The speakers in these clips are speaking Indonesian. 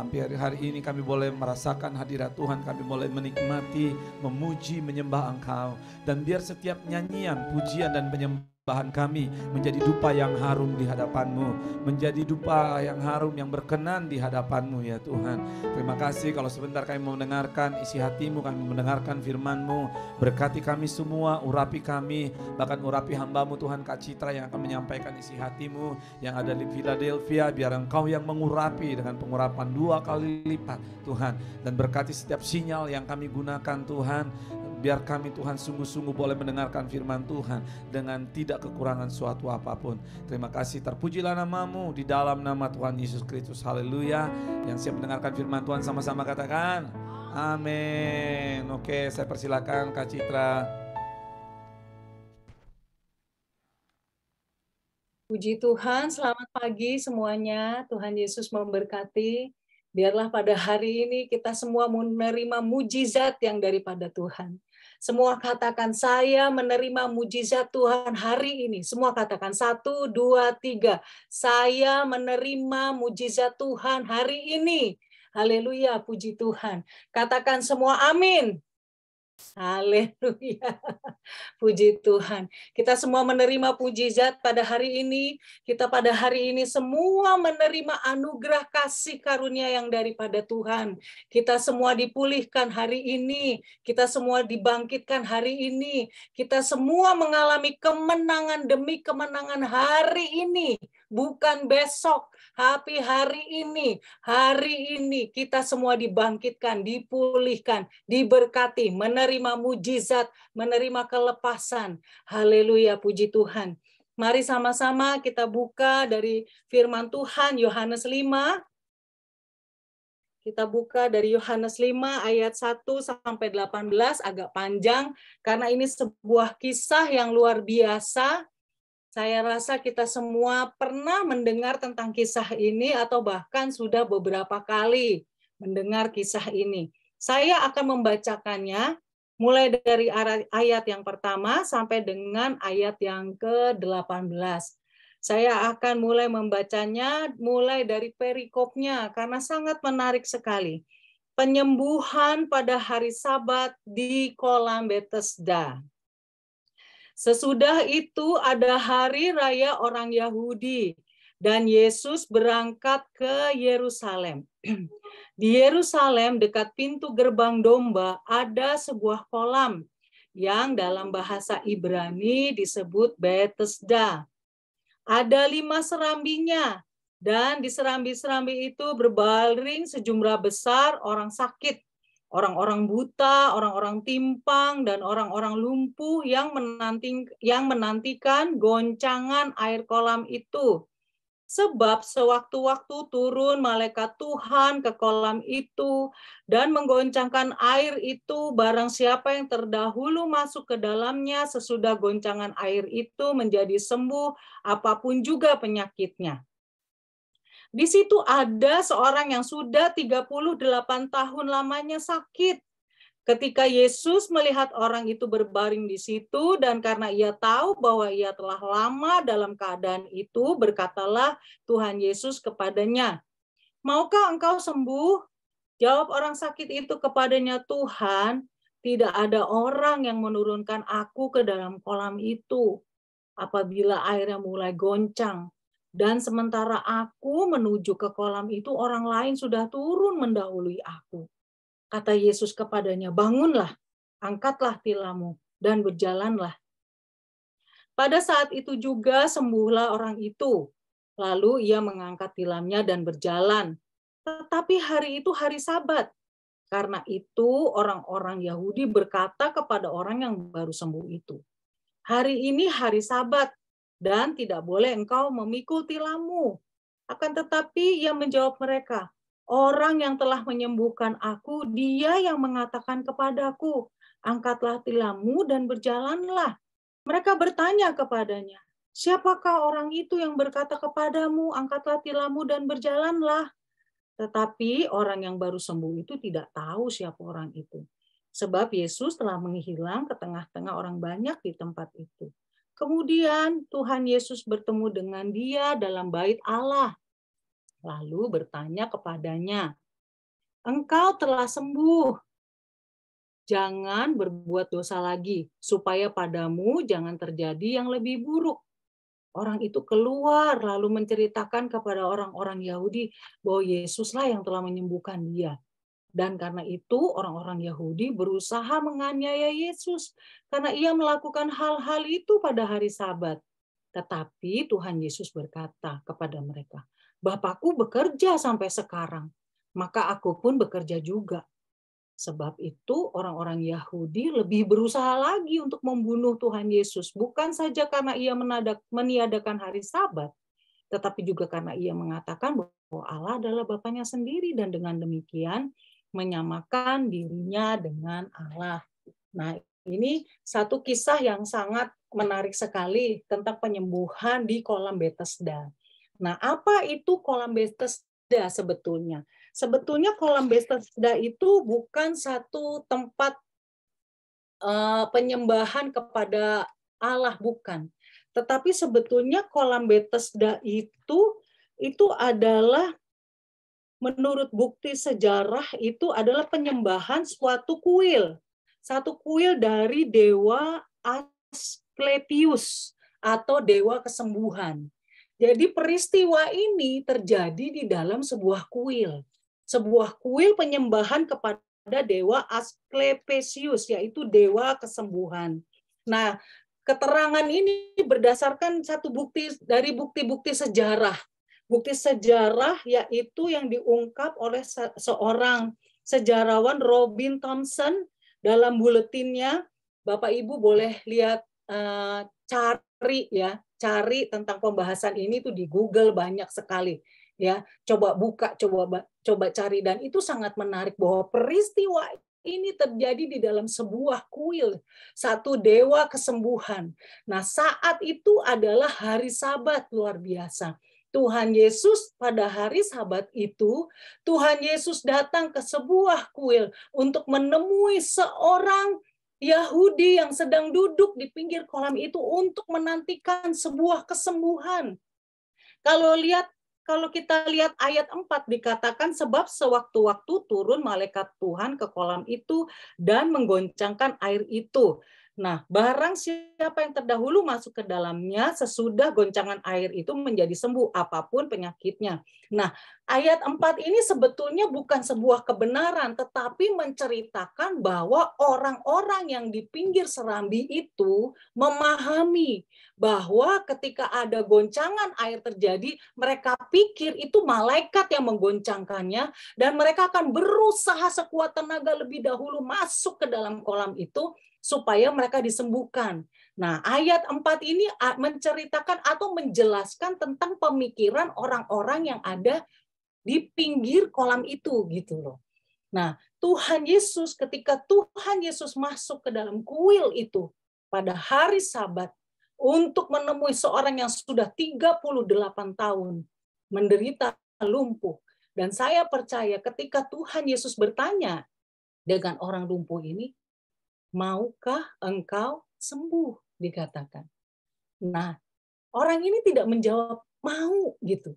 Hampir hari ini kami boleh merasakan hadirat Tuhan, kami boleh menikmati, memuji, menyembah Engkau. Dan biar setiap nyanyian, pujian dan penyembahan kami menjadi dupa yang harum di hadapan-Mu, menjadi dupa yang harum yang berkenan di hadapan-Mu ya Tuhan. Terima kasih kalau sebentar kami mau mendengarkan isi hati-Mu, kami mendengarkan firman-Mu. Berkati kami semua, urapi kami, bahkan urapi hamba-Mu Tuhan Kak Citra yang akan menyampaikan isi hati-Mu yang ada di Philadelphia. Biar Engkau yang mengurapi dengan pengurapan 2 kali lipat Tuhan. Dan berkati setiap sinyal yang kami gunakan Tuhan. Biar kami Tuhan sungguh-sungguh boleh mendengarkan firman Tuhan dengan tidak kekurangan suatu apapun. Terima kasih, terpujilah nama-Mu di dalam nama Tuhan Yesus Kristus. Haleluya. Yang siap mendengarkan firman Tuhan sama-sama katakan amin. Oke, saya persilakan Kak Citra. Puji Tuhan, selamat pagi semuanya. Tuhan Yesus memberkati. Biarlah pada hari ini kita semua menerima mujizat yang daripada Tuhan. Semua katakan, saya menerima mujizat Tuhan hari ini. Semua katakan 1, 2, 3. Saya menerima mujizat Tuhan hari ini. Haleluya, puji Tuhan. Katakan semua amin. Haleluya. Puji Tuhan. Kita semua menerima mujizat pada hari ini. Kita pada hari ini semua menerima anugerah kasih karunia yang daripada Tuhan. Kita semua dipulihkan hari ini. Kita semua dibangkitkan hari ini. Kita semua mengalami kemenangan demi kemenangan hari ini. Bukan besok, tapi hari ini. Hari ini kita semua dibangkitkan, dipulihkan, diberkati, menerima mujizat, menerima kelepasan. Haleluya, puji Tuhan. Mari sama-sama kita buka dari firman Tuhan Yohanes 5. Kita buka dari Yohanes 5 ayat 1 sampai 18, agak panjang karena ini sebuah kisah yang luar biasa. Saya rasa kita semua pernah mendengar tentang kisah ini atau bahkan sudah beberapa kali mendengar kisah ini. Saya akan membacakannya mulai dari ayat yang pertama sampai dengan ayat yang ke-18. Saya akan mulai membacanya mulai dari perikopnya karena sangat menarik sekali. Penyembuhan pada hari Sabat di kolam Bethesda. Sesudah itu ada hari raya orang Yahudi dan Yesus berangkat ke Yerusalem. Di Yerusalem dekat pintu gerbang domba ada sebuah kolam yang dalam bahasa Ibrani disebut Bethesda. Ada 5 serambinya dan di serambi-serambi itu berbaring sejumlah besar orang sakit. Orang-orang buta, orang-orang timpang, dan orang-orang lumpuh yang menantikan goncangan air kolam itu. Sebab sewaktu-waktu turun malaikat Tuhan ke kolam itu dan menggoncangkan air itu, barang siapa yang terdahulu masuk ke dalamnya sesudah goncangan air itu menjadi sembuh apapun juga penyakitnya. Di situ ada seorang yang sudah 38 tahun lamanya sakit. Ketika Yesus melihat orang itu berbaring di situ dan karena ia tahu bahwa ia telah lama dalam keadaan itu, berkatalah Tuhan Yesus kepadanya, "Maukah engkau sembuh?" Jawab orang sakit itu kepadanya, "Tuhan, tidak ada orang yang menurunkan aku ke dalam kolam itu apabila airnya mulai goncang. Dan sementara aku menuju ke kolam itu, orang lain sudah turun mendahului aku." Kata Yesus kepadanya, "Bangunlah, angkatlah tilammu, dan berjalanlah." Pada saat itu juga sembuhlah orang itu. Lalu ia mengangkat tilamnya dan berjalan. Tetapi hari itu hari Sabat. Karena itu orang-orang Yahudi berkata kepada orang yang baru sembuh itu, "Hari ini hari Sabat, dan tidak boleh engkau memikul tilammu." Akan tetapi ia menjawab mereka, "Orang yang telah menyembuhkan aku, dia yang mengatakan kepadaku, angkatlah tilammu dan berjalanlah." Mereka bertanya kepadanya, "Siapakah orang itu yang berkata kepadamu, angkatlah tilammu dan berjalanlah?" Tetapi orang yang baru sembuh itu tidak tahu siapa orang itu. Sebab Yesus telah menghilang ke tengah-tengah orang banyak di tempat itu. Kemudian Tuhan Yesus bertemu dengan dia dalam bait Allah. Lalu bertanya kepadanya, engkau telah sembuh. Jangan berbuat dosa lagi, supaya padamu jangan terjadi yang lebih buruk. Orang itu keluar lalu menceritakan kepada orang-orang Yahudi bahwa Yesuslah yang telah menyembuhkan dia. Dan karena itu orang-orang Yahudi berusaha menganiaya Yesus karena ia melakukan hal-hal itu pada hari Sabat. Tetapi Tuhan Yesus berkata kepada mereka, Bapakku bekerja sampai sekarang, maka aku pun bekerja juga. Sebab itu orang-orang Yahudi lebih berusaha lagi untuk membunuh Tuhan Yesus. Bukan saja karena ia meniadakan hari Sabat, tetapi juga karena ia mengatakan bahwa Allah adalah Bapanya sendiri dan dengan demikian menyamakan dirinya dengan Allah. Nah, ini satu kisah yang sangat menarik sekali tentang penyembuhan di kolam Bethesda. Nah, apa itu kolam Bethesda sebetulnya? Sebetulnya kolam Bethesda itu bukan satu tempat penyembahan kepada Allah, bukan. Tetapi sebetulnya kolam Bethesda itu adalah menurut bukti sejarah itu adalah penyembahan suatu kuil. Satu kuil dari dewa Asklepius atau dewa kesembuhan. Jadi peristiwa ini terjadi di dalam sebuah kuil. Sebuah kuil penyembahan kepada dewa Asklepius, yaitu dewa kesembuhan. Nah, keterangan ini berdasarkan satu bukti dari bukti-bukti sejarah. Bukti sejarah yaitu yang diungkap oleh seorang sejarawan Robin Thompson dalam buletinnya. Bapak Ibu boleh lihat, cari tentang pembahasan ini tuh di Google banyak sekali ya. Coba buka, coba cari, dan itu sangat menarik bahwa peristiwa ini terjadi di dalam sebuah kuil, satu dewa kesembuhan. Nah, saat itu adalah hari Sabat, luar biasa. Tuhan Yesus pada hari Sabat itu, Tuhan Yesus datang ke sebuah kuil untuk menemui seorang Yahudi yang sedang duduk di pinggir kolam itu untuk menantikan sebuah kesembuhan. Kalau kita lihat ayat 4 dikatakan, sebab sewaktu-waktu turun malaikat Tuhan ke kolam itu dan menggoncangkan air itu. Nah, barang siapa yang terdahulu masuk ke dalamnya, sesudah goncangan air itu menjadi sembuh apapun penyakitnya. Nah, ayat 4 ini sebetulnya bukan sebuah kebenaran, tetapi menceritakan bahwa orang-orang yang di pinggir serambi itu memahami bahwa ketika ada goncangan air terjadi, mereka pikir itu malaikat yang menggoncangkannya, dan mereka akan berusaha sekuat tenaga lebih dahulu masuk ke dalam kolam itu, supaya mereka disembuhkan. Nah, ayat 4 ini menceritakan atau menjelaskan tentang pemikiran orang-orang yang ada di pinggir kolam itu, gitu loh. Nah, Tuhan Yesus, ketika Tuhan Yesus masuk ke dalam kuil itu pada hari Sabat untuk menemui seorang yang sudah 38 tahun menderita lumpuh. Dan saya percaya ketika Tuhan Yesus bertanya dengan orang lumpuh ini, maukah engkau sembuh? Dikatakan. Nah, orang ini tidak menjawab mau gitu.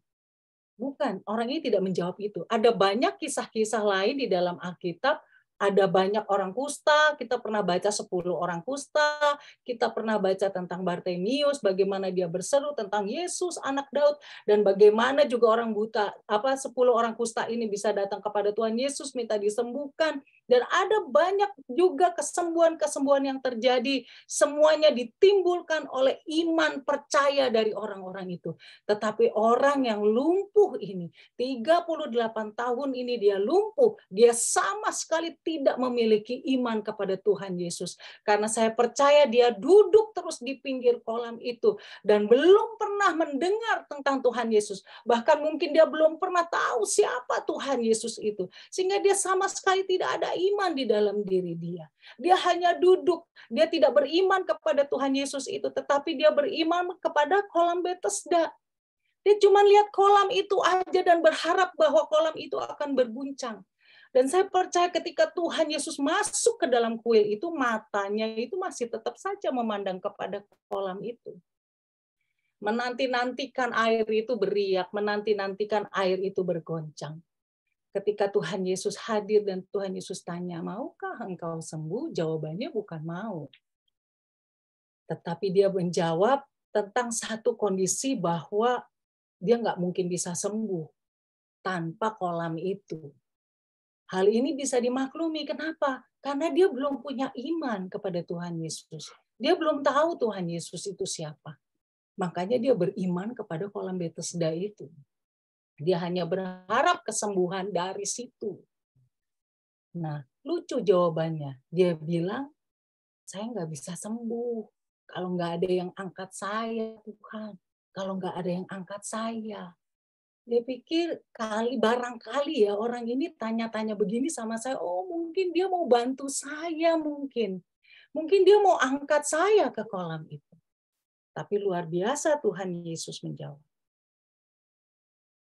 Bukan, orang ini tidak menjawab itu. Ada banyak kisah-kisah lain di dalam Alkitab, ada banyak orang kusta, kita pernah baca 10 orang kusta, kita pernah baca tentang Bartimius, bagaimana dia berseru tentang Yesus, anak Daud, dan bagaimana juga orang buta, 10 orang kusta ini bisa datang kepada Tuhan Yesus, minta disembuhkan, dan ada banyak juga kesembuhan-kesembuhan yang terjadi, semuanya ditimbulkan oleh iman percaya dari orang-orang itu. Tetapi orang yang lumpuh ini, 38 tahun ini dia lumpuh, dia sama sekali tidak memiliki iman kepada Tuhan Yesus. Karena saya percaya dia duduk terus di pinggir kolam itu dan belum pernah mendengar tentang Tuhan Yesus. Bahkan mungkin dia belum pernah tahu siapa Tuhan Yesus itu. Sehingga dia sama sekali tidak ada iman di dalam diri dia. Dia hanya duduk, dia tidak beriman kepada Tuhan Yesus itu, tetapi dia beriman kepada kolam Bethesda. Dia cuma lihat kolam itu aja dan berharap bahwa kolam itu akan berguncang. Dan saya percaya ketika Tuhan Yesus masuk ke dalam kuil itu, matanya itu masih tetap saja memandang kepada kolam itu. Menanti-nantikan air itu beriak, menanti-nantikan air itu bergoncang. Ketika Tuhan Yesus hadir dan Tuhan Yesus tanya, maukah engkau sembuh? Jawabannya bukan mau. Tetapi dia menjawab tentang satu kondisi bahwa dia nggak mungkin bisa sembuh tanpa kolam itu. Hal ini bisa dimaklumi. Kenapa? Karena dia belum punya iman kepada Tuhan Yesus. Dia belum tahu Tuhan Yesus itu siapa. Makanya dia beriman kepada kolam Bethesda itu. Dia hanya berharap kesembuhan dari situ. Nah, lucu jawabannya. Dia bilang, saya nggak bisa sembuh. Kalau nggak ada yang angkat saya, Tuhan. Kalau nggak ada yang angkat saya. Dia pikir barangkali ya orang ini tanya-tanya begini sama saya, oh mungkin dia mau bantu saya mungkin. Mungkin dia mau angkat saya ke kolam itu. Tapi luar biasa Tuhan Yesus menjawab.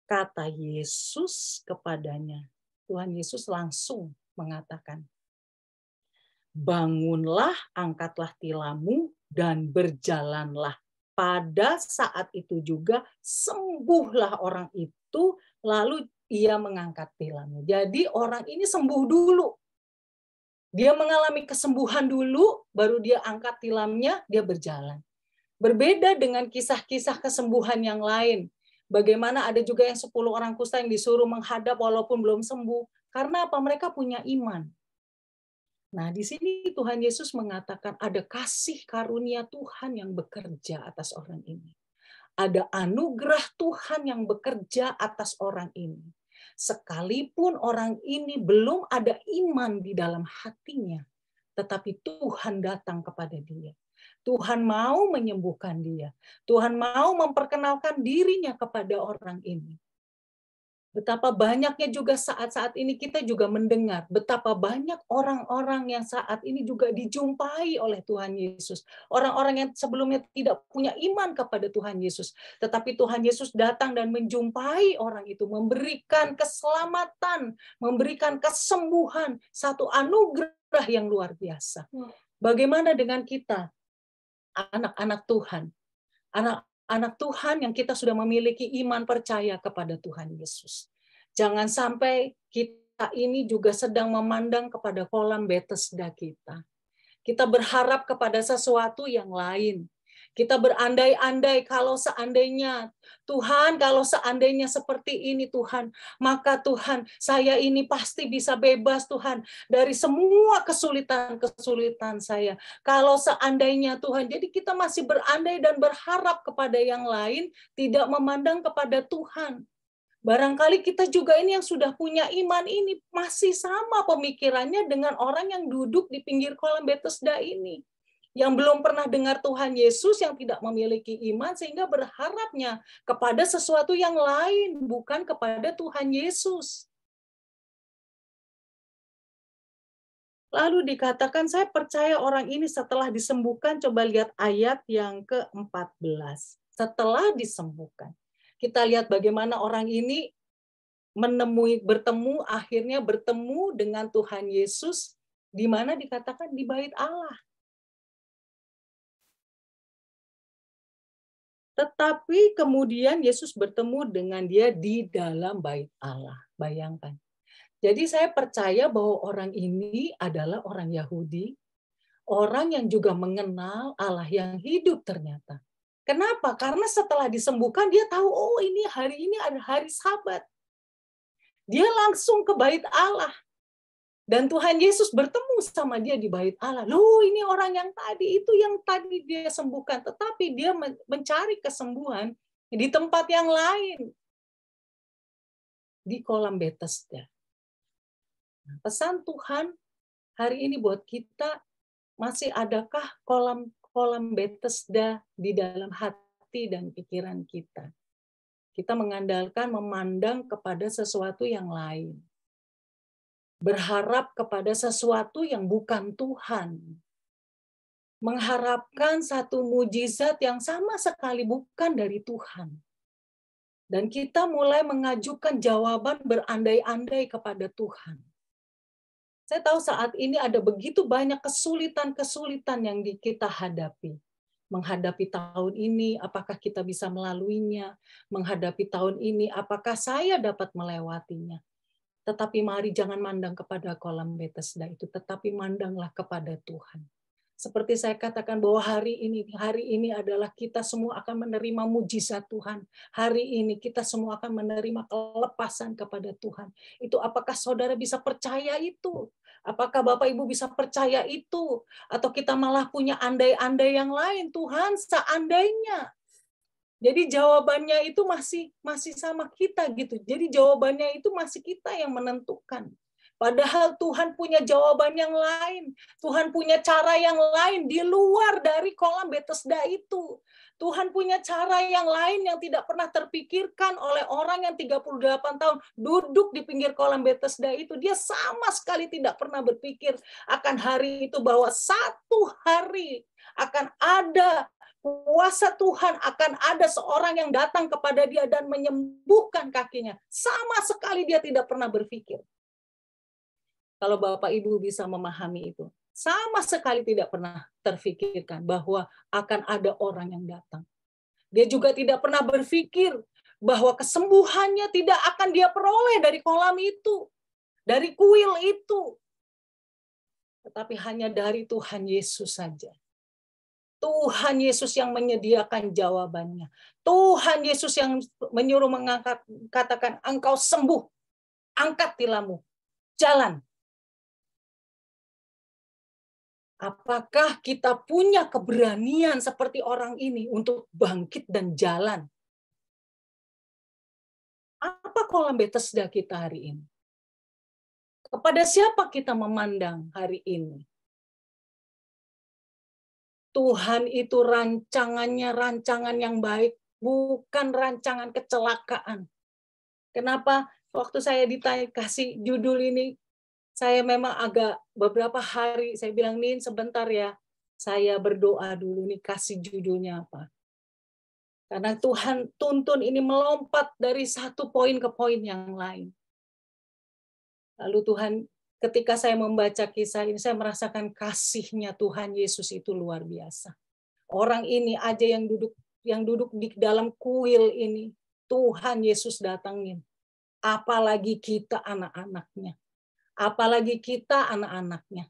Kata Yesus kepadanya, Tuhan Yesus langsung mengatakan, bangunlah, angkatlah tilammu, dan berjalanlah. Pada saat itu juga sembuhlah orang itu, lalu ia mengangkat tilamnya. Jadi orang ini sembuh dulu. Dia mengalami kesembuhan dulu, baru dia angkat tilamnya, dia berjalan. Berbeda dengan kisah-kisah kesembuhan yang lain. Bagaimana ada juga yang 10 orang kusta yang disuruh menghadap walaupun belum sembuh. Karena apa? Mereka punya iman. Nah, di sini Tuhan Yesus mengatakan ada kasih karunia Tuhan yang bekerja atas orang ini. Ada anugerah Tuhan yang bekerja atas orang ini. Sekalipun orang ini belum ada iman di dalam hatinya, tetapi Tuhan datang kepada dia. Tuhan mau menyembuhkan dia. Tuhan mau memperkenalkan dirinya kepada orang ini. Betapa banyaknya juga saat-saat ini kita juga mendengar betapa banyak orang-orang yang saat ini juga dijumpai oleh Tuhan Yesus. Orang-orang yang sebelumnya tidak punya iman kepada Tuhan Yesus. Tetapi Tuhan Yesus datang dan menjumpai orang itu. Memberikan keselamatan, memberikan kesembuhan. Satu anugerah yang luar biasa. Bagaimana dengan kita? Anak-anak Tuhan. Anak Tuhan yang kita sudah memiliki iman percaya kepada Tuhan Yesus. Jangan sampai kita ini juga sedang memandang kepada kolam Bethesda kita. Kita berharap kepada sesuatu yang lain. Kita berandai-andai kalau seandainya seperti ini Tuhan, maka Tuhan, saya ini pasti bisa bebas Tuhan dari semua kesulitan-kesulitan saya. Kalau seandainya Tuhan, jadi kita masih berandai dan berharap kepada yang lain, tidak memandang kepada Tuhan. Barangkali kita juga ini yang sudah punya iman ini masih sama pemikirannya dengan orang yang duduk di pinggir kolam Bethesda ini. Yang belum pernah dengar Tuhan Yesus, yang tidak memiliki iman, sehingga berharapnya kepada sesuatu yang lain, bukan kepada Tuhan Yesus. Lalu dikatakan, saya percaya orang ini setelah disembuhkan, coba lihat ayat yang ke-14. Setelah disembuhkan. Kita lihat bagaimana orang ini akhirnya bertemu dengan Tuhan Yesus, di mana dikatakan di bait Allah. Tetapi kemudian Yesus bertemu dengan dia di dalam bait Allah. Bayangkan. Jadi saya percaya bahwa orang ini adalah orang Yahudi, orang yang juga mengenal Allah yang hidup ternyata. Kenapa? Karena setelah disembuhkan dia tahu, oh ini hari ada hari Sabat. Dia langsung ke bait Allah. Dan Tuhan Yesus bertemu sama dia di bait Allah. Loh, ini orang yang tadi, itu yang tadi dia sembuhkan. Tetapi dia mencari kesembuhan di tempat yang lain. Di kolam Bethesda. Pesan Tuhan hari ini buat kita, masih adakah kolam Bethesda di dalam hati dan pikiran kita? Kita mengandalkan, memandang kepada sesuatu yang lain. Berharap kepada sesuatu yang bukan Tuhan. Mengharapkan satu mujizat yang sama sekali bukan dari Tuhan. Dan kita mulai mengajukan jawaban berandai-andai kepada Tuhan. Saya tahu saat ini ada begitu banyak kesulitan-kesulitan yang kita hadapi. Menghadapi tahun ini, apakah kita bisa melaluinya? Menghadapi tahun ini, apakah saya dapat melewatinya? Tetapi mari jangan mandang kepada kolam Bethesda itu, tetapi mandanglah kepada Tuhan. Seperti saya katakan bahwa hari ini adalah kita semua akan menerima mujizat Tuhan. Hari ini kita semua akan menerima kelepasan kepada Tuhan. Itu apakah saudara bisa percaya itu? Apakah Bapak Ibu bisa percaya itu? Atau kita malah punya andai-andai yang lain? Tuhan, seandainya. Jadi jawabannya itu masih sama kita gitu. Jadi jawabannya itu masih kita yang menentukan. Padahal Tuhan punya jawaban yang lain. Tuhan punya cara yang lain di luar dari kolam Bethesda itu. Tuhan punya cara yang lain yang tidak pernah terpikirkan oleh orang yang 38 tahun duduk di pinggir kolam Bethesda itu. Dia sama sekali tidak pernah berpikir akan hari itu, bahwa satu hari akan ada kuasa Tuhan, akan ada seorang yang datang kepada dia dan menyembuhkan kakinya. Sama sekali dia tidak pernah berpikir. Kalau Bapak Ibu bisa memahami itu, sama sekali tidak pernah terfikirkan bahwa akan ada orang yang datang. Dia juga tidak pernah berpikir bahwa kesembuhannya tidak akan dia peroleh dari kolam itu, dari kuil itu. Tetapi hanya dari Tuhan Yesus saja. Tuhan Yesus yang menyediakan jawabannya. Tuhan Yesus yang menyuruh katakan, engkau sembuh, angkat tilammu, jalan. Apakah kita punya keberanian seperti orang ini untuk bangkit dan jalan? Apa kolam Bethesda kita hari ini? Kepada siapa kita memandang hari ini? Tuhan itu rancangannya rancangan yang baik, bukan rancangan kecelakaan. Kenapa waktu saya dikasih judul ini, saya memang agak beberapa hari, saya bilang, Nin sebentar ya, saya berdoa dulu nih kasih judulnya apa. Karena Tuhan tuntun ini melompat dari satu poin ke poin yang lain. Lalu Tuhan, ketika saya membaca kisah ini, saya merasakan kasihnya Tuhan Yesus itu luar biasa. Orang ini aja yang duduk di dalam kuil ini, Tuhan Yesus datangin. Apalagi kita anak-anaknya. Apalagi kita anak-anaknya.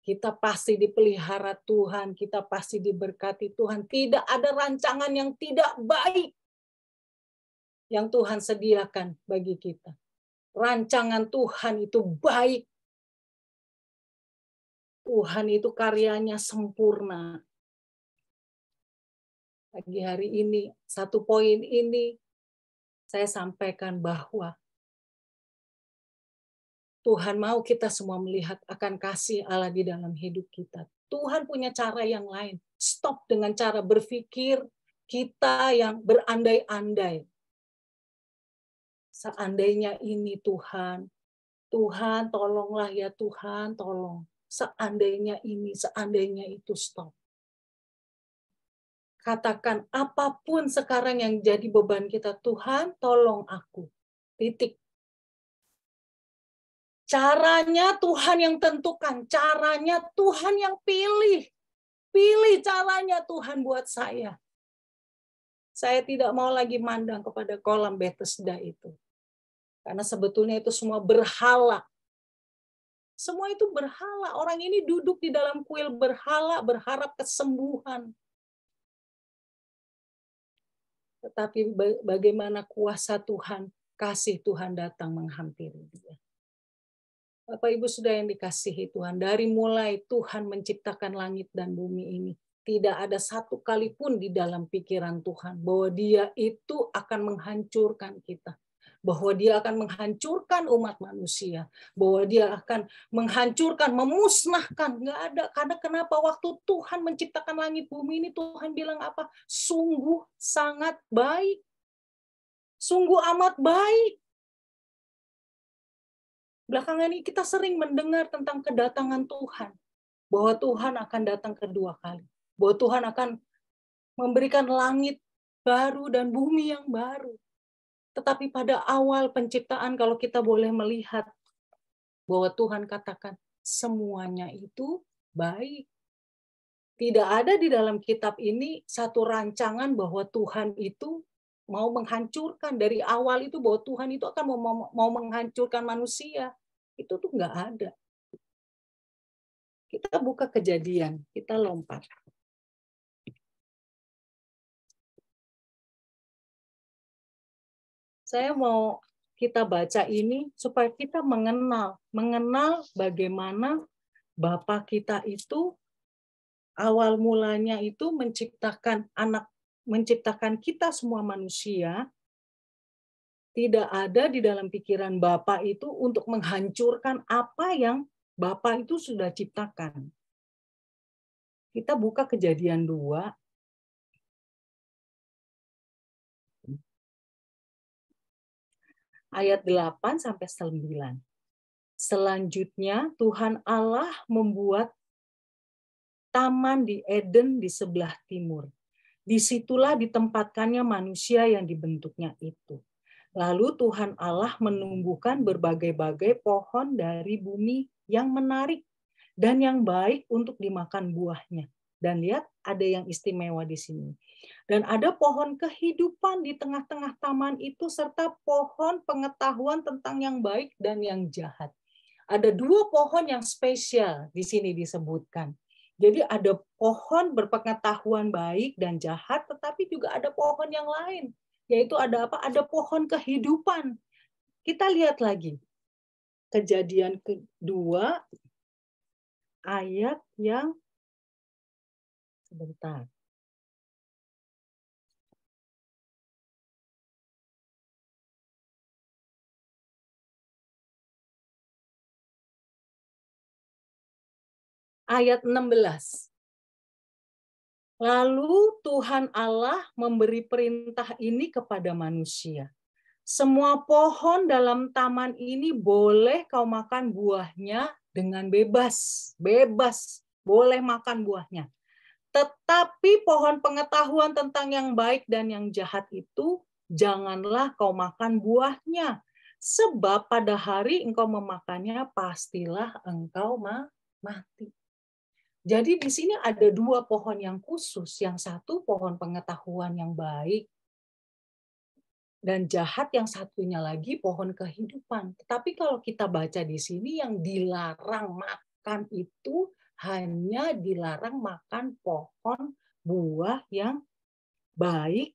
Kita pasti dipelihara Tuhan, kita pasti diberkati Tuhan. Tidak ada rancangan yang tidak baik yang Tuhan sediakan bagi kita. Rancangan Tuhan itu baik. Tuhan itu karyanya sempurna. Pagi hari ini, satu poin ini, saya sampaikan bahwa Tuhan mau kita semua melihat akan kasih Allah di dalam hidup kita. Tuhan punya cara yang lain. Stop dengan cara berpikir kita yang berandai-andai. Seandainya ini Tuhan, Tuhan tolonglah ya Tuhan, tolong. Seandainya ini, seandainya itu, stop. Katakan apapun sekarang yang jadi beban kita, Tuhan tolong aku. Titik. Caranya Tuhan yang tentukan, caranya Tuhan yang pilih. Pilih caranya Tuhan buat saya. Saya tidak mau lagi mandang kepada kolam Bethesda itu. Karena sebetulnya itu semua berhala. Semua itu berhala. Orang ini duduk di dalam kuil berhala, berharap kesembuhan. Tetapi bagaimana kuasa Tuhan, kasih Tuhan datang menghampiri dia. Bapak Ibu sudah yang dikasihi Tuhan, dari mulai Tuhan menciptakan langit dan bumi ini, tidak ada satu kali pun di dalam pikiran Tuhan bahwa dia itu akan menghancurkan kita. Bahwa dia akan menghancurkan umat manusia. Bahwa dia akan menghancurkan, memusnahkan. Nggak ada. Karena kenapa waktu Tuhan menciptakan langit bumi ini, Tuhan bilang apa? Sungguh sangat baik. Sungguh amat baik. Belakangan ini kita sering mendengar tentang kedatangan Tuhan. Bahwa Tuhan akan datang kedua kali. Bahwa Tuhan akan memberikan langit baru dan bumi yang baru. Tetapi pada awal penciptaan, kalau kita boleh melihat bahwa Tuhan katakan semuanya itu baik. Tidak ada di dalam kitab ini satu rancangan bahwa Tuhan itu mau menghancurkan dari awal itu bahwa Tuhan itu akan mau menghancurkan manusia. Itu tuh nggak ada. Kita buka Kejadian, kita lompat. Saya mau kita baca ini supaya kita mengenal bagaimana Bapa kita itu awal mulanya itu menciptakan kita semua manusia. Tidak ada di dalam pikiran Bapa itu untuk menghancurkan apa yang Bapa itu sudah ciptakan. Kita buka Kejadian 2. Ayat 8 sampai 9. Selanjutnya Tuhan Allah membuat taman di Eden di sebelah timur. Disitulah ditempatkannya manusia yang dibentuknya itu. Lalu Tuhan Allah menumbuhkan berbagai-bagai pohon dari bumi yang menarik dan yang baik untuk dimakan buahnya. Dan lihat, ada yang istimewa di sini. Dan ada pohon kehidupan di tengah-tengah taman itu serta pohon pengetahuan tentang yang baik dan yang jahat. Ada 2 pohon yang spesial di sini disebutkan. Jadi ada pohon berpengetahuan baik dan jahat, tetapi juga ada pohon yang lain. Yaitu ada apa? Ada pohon kehidupan. Kita lihat lagi. Kejadian kedua, ayat yang sebentar. Ayat 16. Lalu Tuhan Allah memberi perintah ini kepada manusia. Semua pohon dalam taman ini boleh kau makan buahnya dengan bebas. Bebas, boleh makan buahnya. Tetapi pohon pengetahuan tentang yang baik dan yang jahat itu, janganlah kau makan buahnya. Sebab pada hari engkau memakannya, pastilah engkau mati. Jadi di sini ada 2 pohon yang khusus. Yang satu pohon pengetahuan yang baik dan jahat, yang satunya lagi pohon kehidupan. Tetapi kalau kita baca di sini yang dilarang makan itu hanya dilarang makan pohon buah yang baik,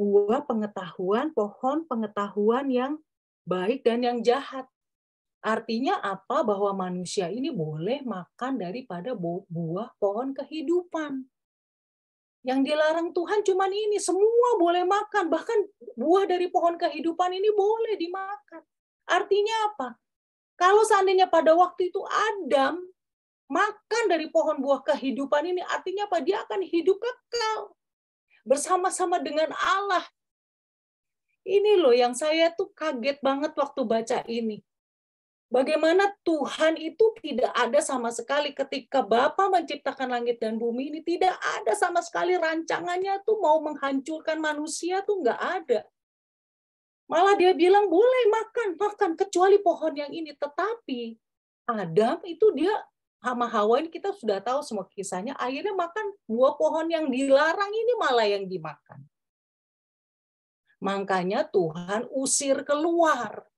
buah pengetahuan, pohon pengetahuan yang baik dan yang jahat. Artinya apa? Bahwa manusia ini boleh makan daripada buah pohon kehidupan. Yang dilarang Tuhan cuma ini, semua boleh makan. Bahkan buah dari pohon kehidupan ini boleh dimakan. Artinya apa? Kalau seandainya pada waktu itu Adam makan dari pohon buah kehidupan ini, artinya apa? Dia akan hidup kekal bersama-sama dengan Allah. Ini loh yang saya tuh kaget banget waktu baca ini. Bagaimana Tuhan itu tidak ada sama sekali ketika Bapa menciptakan langit dan bumi ini, tidak ada sama sekali rancangannya tuh mau menghancurkan manusia tuh nggak ada. Malah dia bilang boleh makan kecuali pohon yang ini. Tetapi Adam itu dia sama Hawa ini kita sudah tahu semua kisahnya, akhirnya makan buah pohon yang dilarang ini malah yang dimakan. Makanya Tuhan usir keluar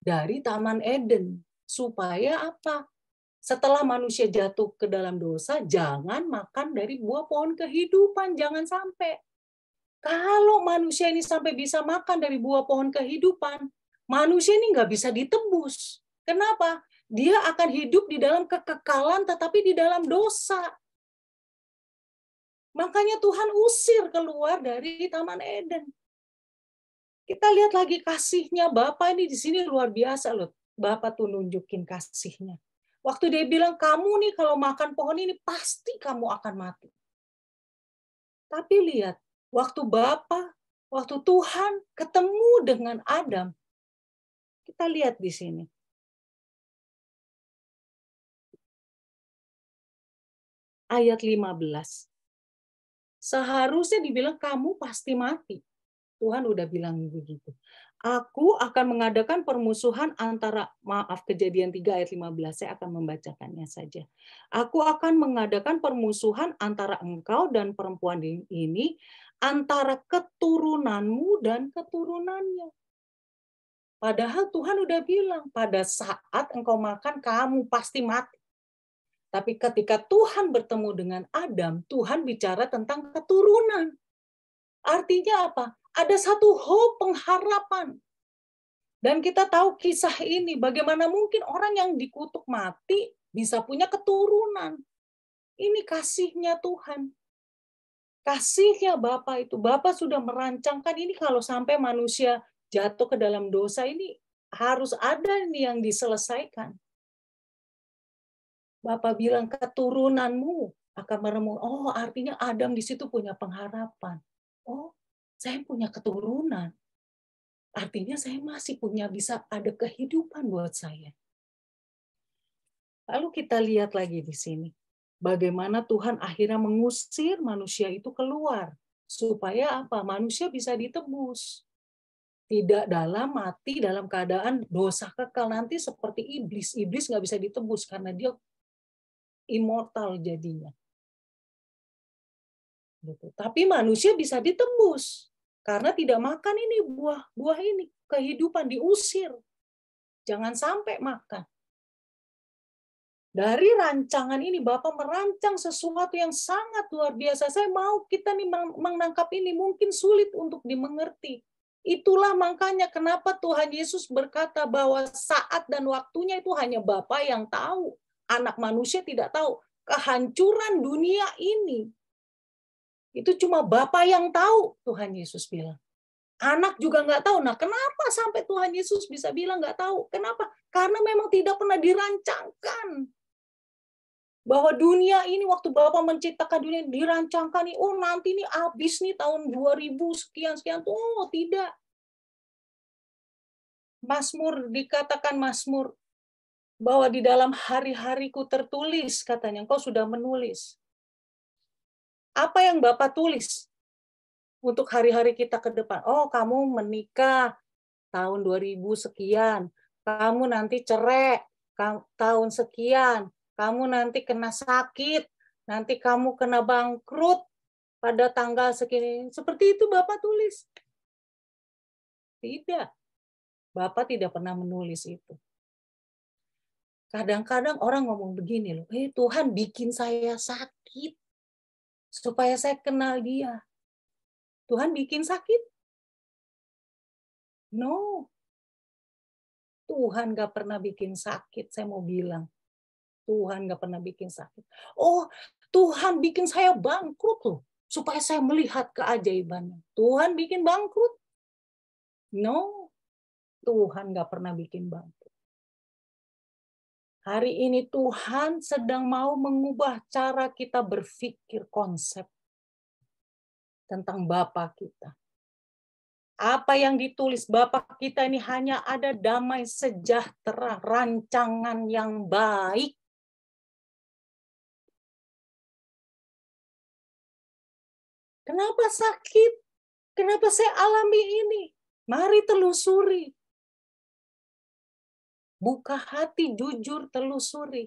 dari Taman Eden. Supaya apa? Setelah manusia jatuh ke dalam dosa, jangan makan dari buah pohon kehidupan. Jangan sampai. Kalau manusia ini sampai bisa makan dari buah pohon kehidupan, manusia ini nggak bisa ditebus. Kenapa? Dia akan hidup di dalam kekekalan, tetapi di dalam dosa. Makanya Tuhan usir keluar dari Taman Eden. Kita lihat lagi kasihnya Bapa ini di sini luar biasa loh. Bapa tuh nunjukin kasihnya. Waktu dia bilang, kamu nih kalau makan pohon ini pasti kamu akan mati. Tapi lihat, waktu Tuhan ketemu dengan Adam, kita lihat di sini. Ayat 15. Seharusnya dibilang kamu pasti mati. Tuhan udah bilang begitu. Aku akan mengadakan permusuhan antara, Kejadian 3 ayat 15, saya akan membacakannya saja. Aku akan mengadakan permusuhan antara engkau dan perempuan ini, antara keturunanmu dan keturunannya. Padahal Tuhan udah bilang, pada saat engkau makan, kamu pasti mati. Tapi ketika Tuhan bertemu dengan Adam, Tuhan bicara tentang keturunan. Artinya apa? Ada satu hope, pengharapan. Dan kita tahu kisah ini, bagaimana mungkin orang yang dikutuk mati bisa punya keturunan. Ini kasihnya Tuhan. Kasihnya Bapa itu. Bapa sudah merancangkan ini kalau sampai manusia jatuh ke dalam dosa ini, harus ada ini yang diselesaikan. Bapak bilang keturunanmu akan meremuk. Oh, artinya Adam di situ punya pengharapan. Oh, saya punya keturunan. Artinya saya masih punya, bisa ada kehidupan buat saya. Lalu kita lihat lagi di sini. Bagaimana Tuhan akhirnya mengusir manusia itu keluar. Supaya apa? Manusia bisa ditebus. Tidak dalam mati dalam keadaan dosa kekal, nanti seperti iblis. Iblis nggak bisa ditebus karena dia immortal jadinya. Gitu. Tapi manusia bisa ditebus karena tidak makan ini buah ini, kehidupan diusir. Jangan sampai makan. Dari rancangan ini Bapak merancang sesuatu yang sangat luar biasa. Saya mau kita nih menangkap ini, mungkin sulit untuk dimengerti. Itulah makanya kenapa Tuhan Yesus berkata bahwa saat dan waktunya itu hanya Bapa yang tahu. Anak manusia tidak tahu. Kehancuran dunia ini, itu cuma Bapa yang tahu, Tuhan Yesus bilang. Anak juga nggak tahu. Nah, kenapa sampai Tuhan Yesus bisa bilang nggak tahu? Kenapa? Karena memang tidak pernah dirancangkan. Bahwa dunia ini, waktu Bapa menciptakan dunia, dirancangkan nih, oh nanti nih habis nih tahun 2000 sekian-sekian. Oh, tidak. Mazmur, dikatakan Mazmur, bahwa di dalam hari-hariku tertulis, katanya, engkau sudah menulis. Apa yang Bapak tulis untuk hari-hari kita ke depan? Oh, kamu menikah tahun 2000 sekian, kamu nanti cerai tahun sekian, kamu nanti kena sakit, nanti kamu kena bangkrut pada tanggal segini. Seperti itu Bapak tulis. Tidak. Bapak tidak pernah menulis itu. Kadang-kadang orang ngomong begini loh, Tuhan bikin saya sakit supaya saya kenal Dia. Tuhan bikin sakit? No. Tuhan gak pernah bikin sakit, saya mau bilang. Tuhan gak pernah bikin sakit. Oh, Tuhan bikin saya bangkrut loh, supaya saya melihat keajaibannya. Tuhan bikin bangkrut? No. Tuhan gak pernah bikin bangkrut. Hari ini Tuhan sedang mau mengubah cara kita berpikir konsep tentang Bapa kita. Apa yang ditulis Bapa kita ini hanya ada damai sejahtera, rancangan yang baik. Kenapa sakit? Kenapa saya alami ini? Mari telusuri. Buka hati, jujur, telusuri.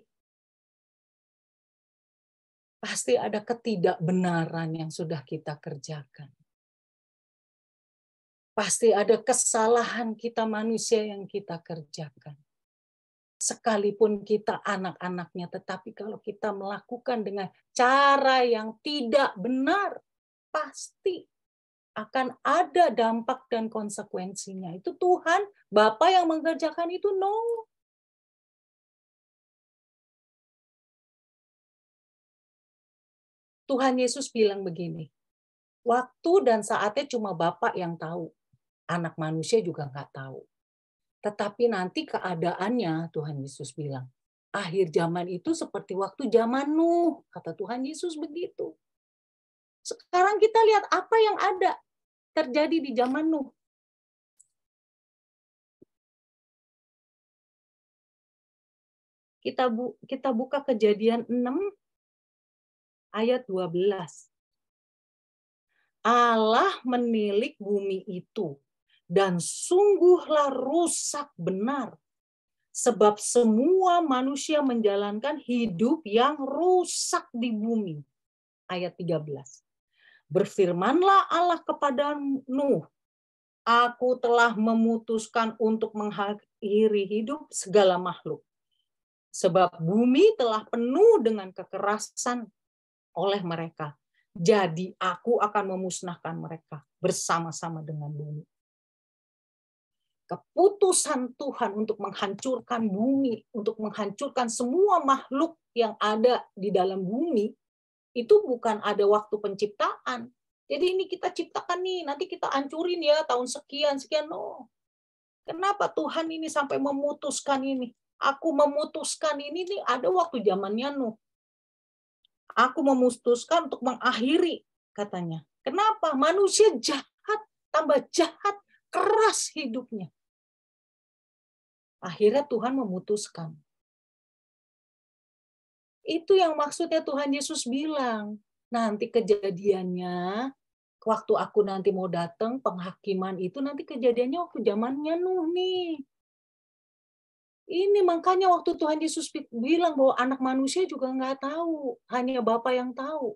Pasti ada ketidakbenaran yang sudah kita kerjakan. Pasti ada kesalahan kita manusia yang kita kerjakan. Sekalipun kita anak-anaknya, tetapi kalau kita melakukan dengan cara yang tidak benar, pasti akan ada dampak dan konsekuensinya. Itu Tuhan, Bapa yang mengerjakan itu, no. Tuhan Yesus bilang begini, waktu dan saatnya cuma Bapa yang tahu. Anak manusia juga nggak tahu. Tetapi nanti keadaannya, Tuhan Yesus bilang, akhir zaman itu seperti waktu zaman Nuh, kata Tuhan Yesus begitu. Sekarang kita lihat apa yang ada terjadi di zaman Nuh. Kita buka Kejadian 6 ayat 12. Allah menilik bumi itu, dan sungguhlah rusak benar, sebab semua manusia menjalankan hidup yang rusak di bumi. Ayat 13. Berfirmanlah Allah kepada Nuh, aku telah memutuskan untuk mengakhiri hidup segala makhluk. Sebab bumi telah penuh dengan kekerasan oleh mereka. Jadi aku akan memusnahkan mereka bersama-sama dengan bumi. Keputusan Tuhan untuk menghancurkan bumi, untuk menghancurkan semua makhluk yang ada di dalam bumi, itu bukan ada waktu penciptaan. Jadi ini kita ciptakan nih, nanti kita hancurin ya tahun sekian. No. Kenapa Tuhan ini sampai memutuskan ini? Aku memutuskan ini nih ada waktu zamannya Nuh. Aku memutuskan untuk mengakhiri, katanya. Kenapa? Manusia jahat, tambah jahat, keras hidupnya. Akhirnya Tuhan memutuskan. Itu yang maksudnya Tuhan Yesus bilang. Nanti kejadiannya, waktu aku nanti mau datang, penghakiman itu nanti kejadiannya waktu zamannya Nuh nih. Ini makanya waktu Tuhan Yesus bilang bahwa anak manusia juga nggak tahu, hanya Bapa yang tahu.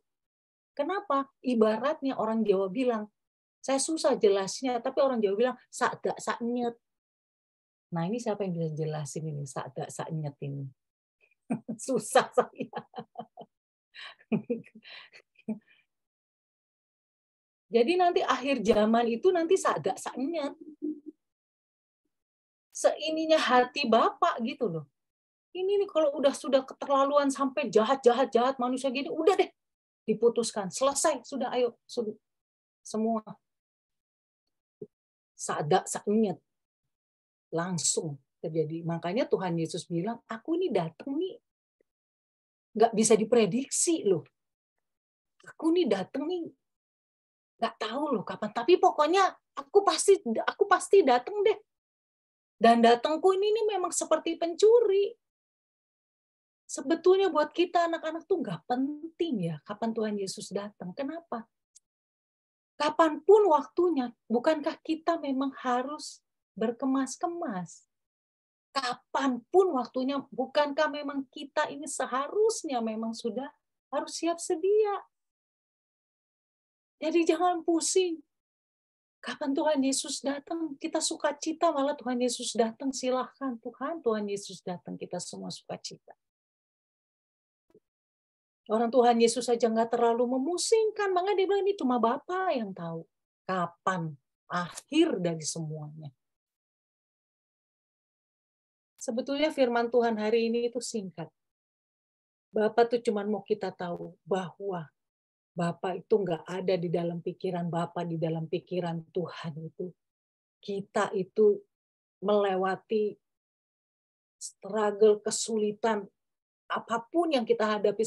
Kenapa? Ibaratnya orang Jawa bilang, saya susah jelasnya, tapi orang Jawa bilang, sakda saknyet. Nah ini siapa yang bisa jelasin ini, sakda saknyet ini? Susah saya. Jadi nanti akhir zaman itu nanti sakda saknyet. Seininya hati Bapak gitu loh. Ini nih kalau sudah keterlaluan sampai jahat manusia gini, udah deh diputuskan, selesai, sudah ayo sudah. Semua sakda saknyet langsung terjadi. Makanya Tuhan Yesus bilang, aku ini datang nih nggak bisa diprediksi loh. Aku nih datang nih nggak tahu loh kapan, tapi pokoknya aku pasti datang deh. Dan datangku ini nih memang seperti pencuri. Sebetulnya buat kita anak-anak tuh nggak penting ya kapan Tuhan Yesus datang. Kenapa? Kapanpun waktunya, bukankah kita memang harus berkemas-kemas? Kapanpun waktunya, bukankah memang kita ini seharusnya memang sudah harus siap sedia? Jadi jangan pusing. Kapan Tuhan Yesus datang, kita sukacita, malah Tuhan Yesus datang, silahkan Tuhan Yesus datang, kita semua sukacita. Orang Tuhan Yesus saja nggak terlalu memusingkan, makanya dia bilang ini cuma Bapa yang tahu kapan akhir dari semuanya. Sebetulnya firman Tuhan hari ini itu singkat. Bapa tuh cuma mau kita tahu bahwa Bapa itu nggak ada di dalam pikiran Bapa, di dalam pikiran Tuhan itu. Kita itu melewati struggle, kesulitan, apapun yang kita hadapi,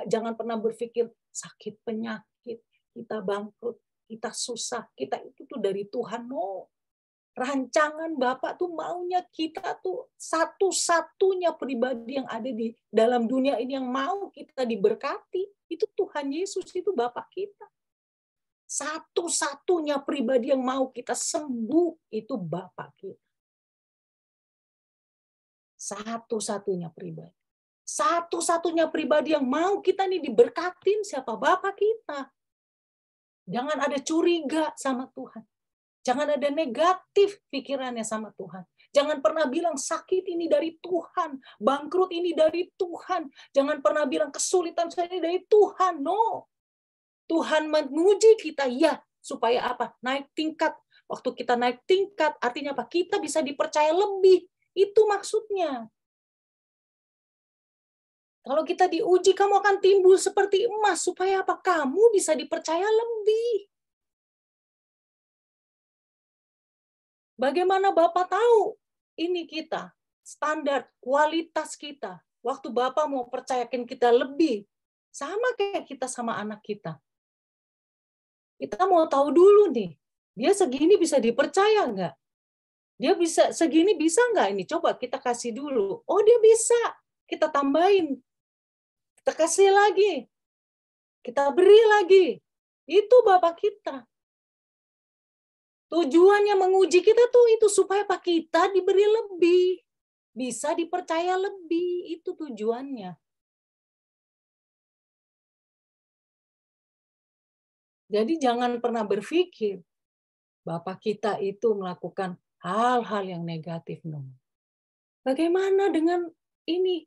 jangan pernah berpikir sakit penyakit, kita bangkrut, kita susah, kita itu tuh dari Tuhan. No. Rancangan Bapak tuh maunya kita tuh satu-satunya pribadi yang ada di dalam dunia ini yang mau kita diberkati. Itu Tuhan Yesus, itu Bapak kita. Satu-satunya pribadi yang mau kita sembuh, itu Bapak kita. Satu-satunya pribadi. Satu-satunya pribadi yang mau kita nih diberkatin, siapa? Bapak kita. Jangan ada curiga sama Tuhan. Jangan ada negatif pikirannya sama Tuhan. Jangan pernah bilang sakit ini dari Tuhan, bangkrut ini dari Tuhan. Jangan pernah bilang kesulitan saya ini dari Tuhan. No. Tuhan menguji kita, ya, supaya apa? Naik tingkat. Waktu kita naik tingkat, artinya apa? Kita bisa dipercaya lebih. Itu maksudnya. Kalau kita diuji, kamu akan timbul seperti emas. Supaya apa? Kamu bisa dipercaya lebih. Bagaimana Bapak tahu ini kita, standar kualitas kita. Waktu Bapak mau percayakan kita lebih, sama kayak kita sama anak kita. Kita mau tahu dulu nih, dia segini bisa dipercaya nggak? Dia bisa segini bisa nggak ini? Coba kita kasih dulu. Oh dia bisa, kita tambahin. Kita kasih lagi. Kita beri lagi. Itu Bapak kita. Tujuannya menguji kita tuh itu supaya Pak kita diberi lebih, bisa dipercaya lebih, itu tujuannya. Jadi jangan pernah berpikir Bapak kita itu melakukan hal-hal yang negatif. No. Bagaimana dengan ini?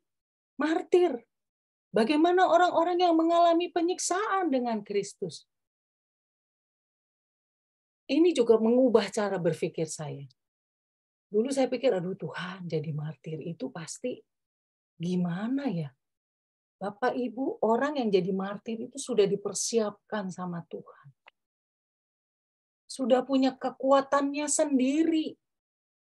Martir. Bagaimana orang-orang yang mengalami penyiksaan dengan Kristus? Ini juga mengubah cara berpikir saya. Dulu saya pikir, aduh Tuhan, jadi martir itu pasti gimana ya? Bapak Ibu, orang yang jadi martir itu sudah dipersiapkan sama Tuhan. Sudah punya kekuatannya sendiri.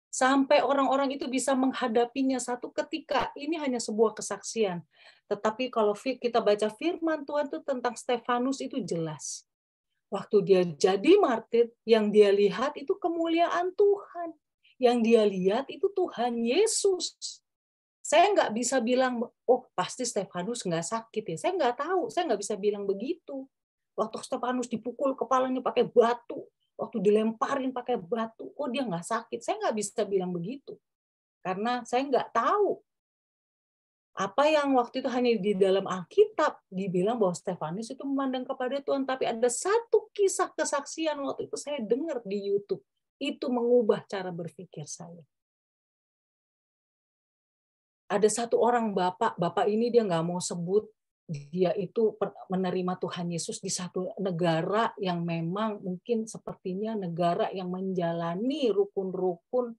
Sampai orang-orang itu bisa menghadapinya satu ketika. Ini hanya sebuah kesaksian. Tetapi kalau kita baca firman Tuhan itu tentang Stefanus itu jelas. Waktu dia jadi martir, yang dia lihat itu kemuliaan Tuhan. Yang dia lihat itu Tuhan Yesus. Saya nggak bisa bilang, oh pasti Stefanus nggak sakit ya. Saya nggak tahu, saya nggak bisa bilang begitu. Waktu Stefanus dipukul kepalanya pakai batu, waktu dilemparin pakai batu, oh dia nggak sakit. Saya nggak bisa bilang begitu. Karena saya nggak tahu. Apa yang waktu itu hanya di dalam Alkitab dibilang bahwa Stefanus itu memandang kepada Tuhan. Tapi ada satu kisah kesaksian waktu itu saya dengar di YouTube. Itu mengubah cara berpikir saya. Ada satu orang bapak ini dia nggak mau sebut dia itu menerima Tuhan Yesus di satu negara yang memang mungkin sepertinya negara yang menjalani rukun-rukun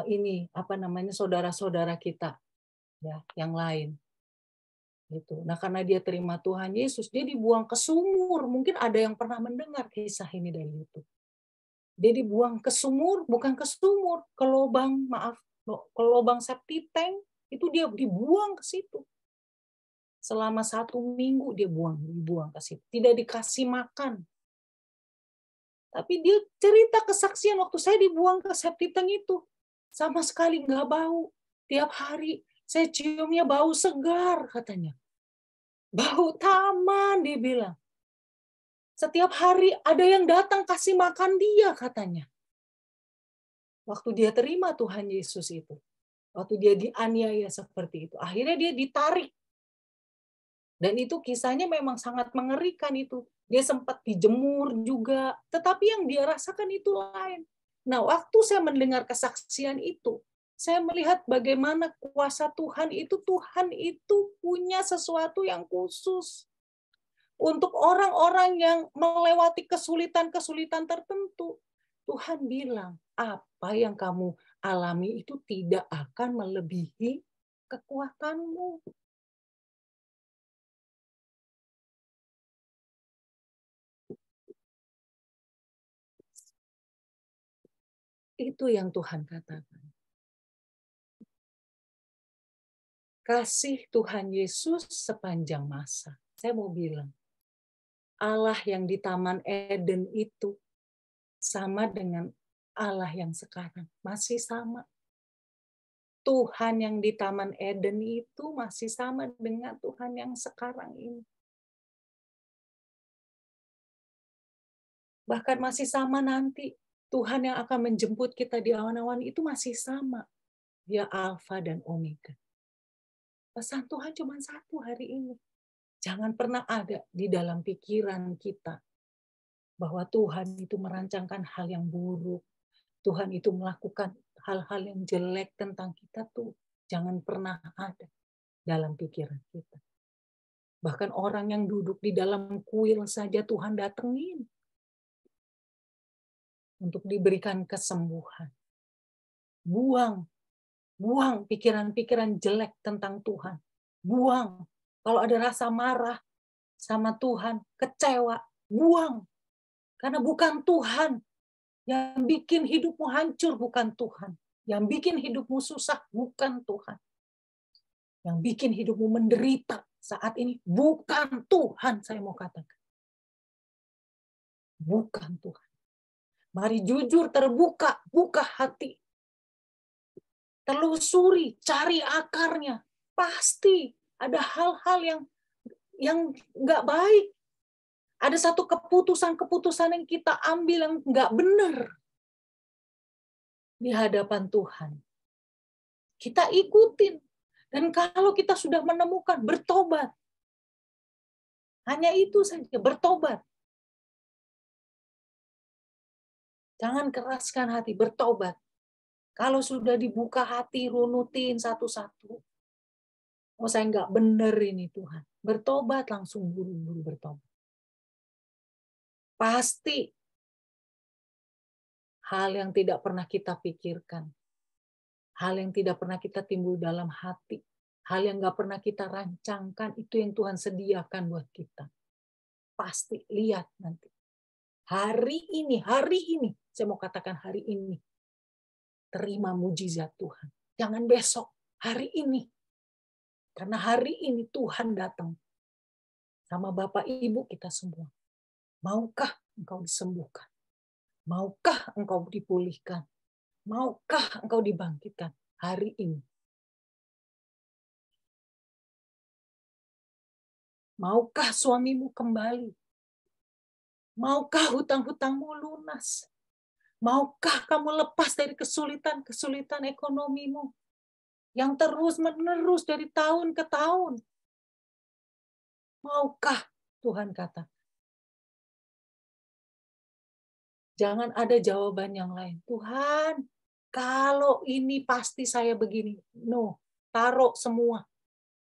ini apa namanya saudara-saudara kita ya yang lain gitu. Nah karena dia terima Tuhan Yesus dia dibuang ke sumur. Mungkin ada yang pernah mendengar kisah ini dari YouTube. Dia dibuang ke sumur, bukan ke sumur, ke lubang, maaf, ke lubang septic tank, itu dia dibuang ke situ. Selama 1 minggu dia dibuang ke situ. Tidak dikasih makan. Tapi dia cerita kesaksian waktu saya dibuang ke septic tank itu. Sama sekali nggak bau. Tiap hari saya ciumnya bau segar katanya. Bau taman dia bilang. Setiap hari ada yang datang kasih makan dia katanya. Waktu dia terima Tuhan Yesus itu. Waktu dia dianiaya seperti itu. Akhirnya dia ditarik. Dan itu kisahnya memang sangat mengerikan itu. Dia sempat dijemur juga. Tetapi yang dia rasakan itu lain. Nah, waktu saya mendengar kesaksian itu, saya melihat bagaimana kuasa Tuhan itu punya sesuatu yang khusus. Untuk orang-orang yang melewati kesulitan-kesulitan tertentu, Tuhan bilang, apa yang kamu alami itu tidak akan melebihi kekuatanmu. Itu yang Tuhan katakan. Kasih Tuhan Yesus sepanjang masa. Saya mau bilang, Allah yang di Taman Eden itu sama dengan Allah yang sekarang. Masih sama. Tuhan yang di Taman Eden itu masih sama dengan Tuhan yang sekarang ini. Bahkan masih sama nanti. Tuhan yang akan menjemput kita di awan-awan itu masih sama. Dia Alfa dan Omega. Pesan Tuhan cuma satu hari ini. Jangan pernah ada di dalam pikiran kita bahwa Tuhan itu merancangkan hal yang buruk. Tuhan itu melakukan hal-hal yang jelek tentang kita tuh. Jangan pernah ada dalam pikiran kita. Bahkan orang yang duduk di dalam kuil saja Tuhan datengin untuk diberikan kesembuhan. Buang pikiran-pikiran jelek tentang Tuhan. Buang. Kalau ada rasa marah sama Tuhan, kecewa, buang. Karena bukan Tuhan yang bikin hidupmu hancur, bukan Tuhan. Yang bikin hidupmu susah, bukan Tuhan. Yang bikin hidupmu menderita saat ini, bukan Tuhan, saya mau katakan. Bukan Tuhan. Mari jujur, terbuka, buka hati. Telusuri, cari akarnya. Pasti ada hal-hal yang nggak baik. Ada satu keputusan-keputusan yang kita ambil yang nggak benar di hadapan Tuhan. Kita ikutin. Dan kalau kita sudah menemukan, bertobat. Hanya itu saja, bertobat. Jangan keraskan hati, bertobat. Kalau sudah dibuka hati, runutin satu-satu. Oh, saya nggak bener ini Tuhan. Bertobat, langsung buru-buru bertobat. Pasti hal yang tidak pernah kita pikirkan, hal yang tidak pernah kita timbul dalam hati, hal yang nggak pernah kita rancangkan, itu yang Tuhan sediakan buat kita. Pasti, lihat nanti. Hari ini, saya mau katakan hari ini, terima mujizat Tuhan. Jangan besok, hari ini. Karena hari ini Tuhan datang sama Bapak Ibu kita semua. Maukah engkau disembuhkan? Maukah engkau dipulihkan? Maukah engkau dibangkitkan hari ini? Maukah suamimu kembali? Maukah hutang-hutangmu lunas? Maukah kamu lepas dari kesulitan-kesulitan ekonomimu yang terus-menerus dari tahun ke tahun? Maukah? Tuhan kata. Jangan ada jawaban yang lain. Tuhan, kalau ini pasti saya begini. No, taruh semua.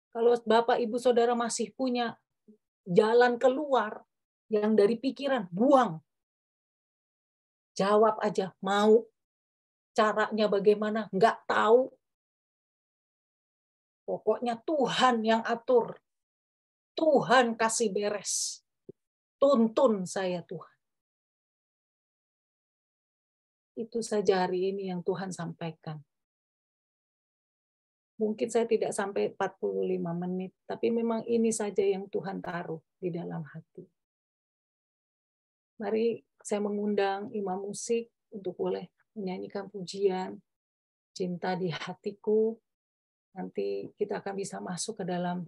Kalau Bapak, Ibu, Saudara masih punya jalan keluar yang dari pikiran, buang. Jawab aja, mau. Caranya bagaimana? Nggak tahu. Pokoknya Tuhan yang atur. Tuhan kasih beres. Tuntun saya Tuhan. Itu saja hari ini yang Tuhan sampaikan. Mungkin saya tidak sampai 45 menit, tapi memang ini saja yang Tuhan taruh di dalam hati. Mari saya mengundang imam musik untuk boleh menyanyikan pujian Cinta di Hatiku. Nanti kita akan bisa masuk ke dalam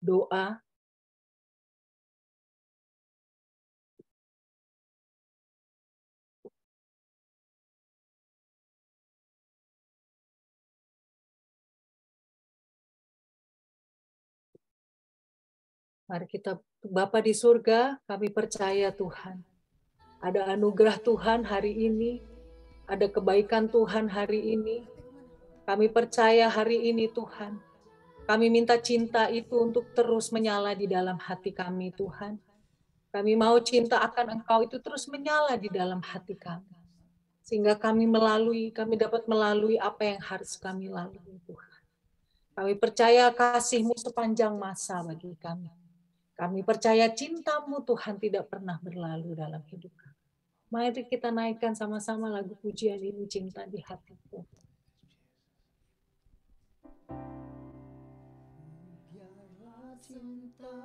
doa. Mari kita, Bapa di surga, kami percaya Tuhan. Ada anugerah Tuhan hari ini, ada kebaikan Tuhan hari ini. Kami percaya hari ini Tuhan. Kami minta cinta itu untuk terus menyala di dalam hati kami Tuhan. Kami mau cinta akan Engkau itu terus menyala di dalam hati kami. Sehingga kami dapat melalui apa yang harus kami lalui Tuhan. Kami percaya kasih-Mu sepanjang masa bagi kami. Kami percaya cinta-Mu Tuhan tidak pernah berlalu dalam hidup kami. Mari kita naikkan sama-sama lagu pujian ini, Cinta di Hatiku. Biarlah cinta